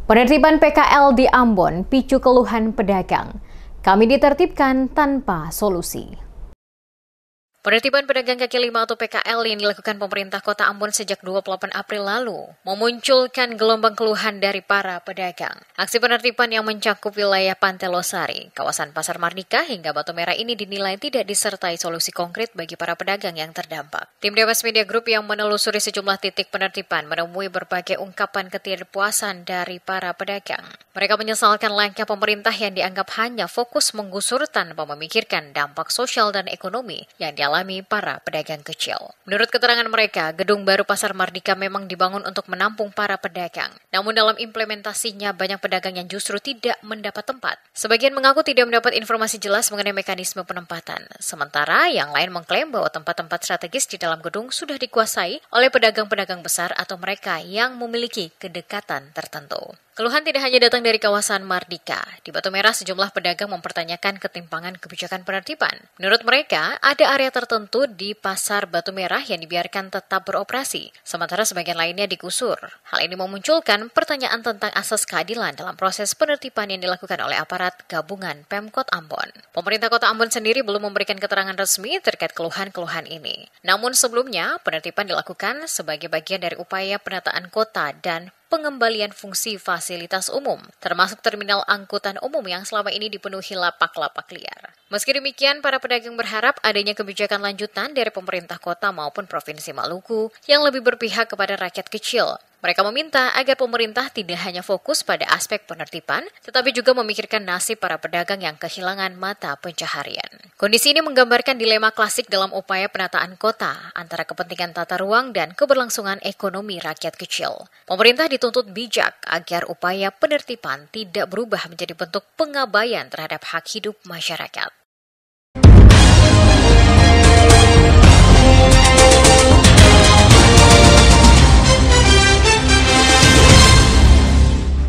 Penertiban PKL di Ambon picu keluhan pedagang. Kami ditertibkan tanpa solusi. Penertiban pedagang kaki lima atau PKL yang dilakukan pemerintah kota Ambon sejak 28 April lalu memunculkan gelombang keluhan dari para pedagang. Aksi penertiban yang mencakup wilayah Pantai Losari, kawasan Pasar Mardika hingga Batu Merah ini dinilai tidak disertai solusi konkret bagi para pedagang yang terdampak. Tim Dewas Media Group yang menelusuri sejumlah titik penertiban menemui berbagai ungkapan ketidakpuasan dari para pedagang. Mereka menyesalkan langkah pemerintah yang dianggap hanya fokus menggusur tanpa memikirkan dampak sosial dan ekonomi yang dialami para pedagang kecil. Menurut keterangan mereka, gedung baru Pasar Mardika memang dibangun untuk menampung para pedagang. Namun dalam implementasinya banyak pedagang yang justru tidak mendapat tempat. Sebagian mengaku tidak mendapat informasi jelas mengenai mekanisme penempatan. Sementara yang lain mengklaim bahwa tempat-tempat strategis di dalam gedung sudah dikuasai oleh pedagang-pedagang besar atau mereka yang memiliki kedekatan tertentu. Keluhan tidak hanya datang dari kawasan Mardika. Di Batu Merah, sejumlah pedagang mempertanyakan ketimpangan kebijakan penertiban. Menurut mereka, ada area tertentu di Pasar Batu Merah yang dibiarkan tetap beroperasi, sementara sebagian lainnya digusur. Hal ini memunculkan pertanyaan tentang asas keadilan dalam proses penertiban yang dilakukan oleh aparat gabungan Pemkot Ambon. Pemerintah Kota Ambon sendiri belum memberikan keterangan resmi terkait keluhan-keluhan ini. Namun sebelumnya, penertiban dilakukan sebagai bagian dari upaya penataan kota dan pengembalian fungsi fasilitas umum, termasuk terminal angkutan umum yang selama ini dipenuhi lapak-lapak liar. Meski demikian, para pedagang berharap adanya kebijakan lanjutan dari pemerintah kota maupun Provinsi Maluku yang lebih berpihak kepada rakyat kecil. Mereka meminta agar pemerintah tidak hanya fokus pada aspek penertiban, tetapi juga memikirkan nasib para pedagang yang kehilangan mata pencaharian. Kondisi ini menggambarkan dilema klasik dalam upaya penataan kota antara kepentingan tata ruang dan keberlangsungan ekonomi rakyat kecil. Pemerintah dituntut bijak agar upaya penertiban tidak berubah menjadi bentuk pengabaian terhadap hak hidup masyarakat.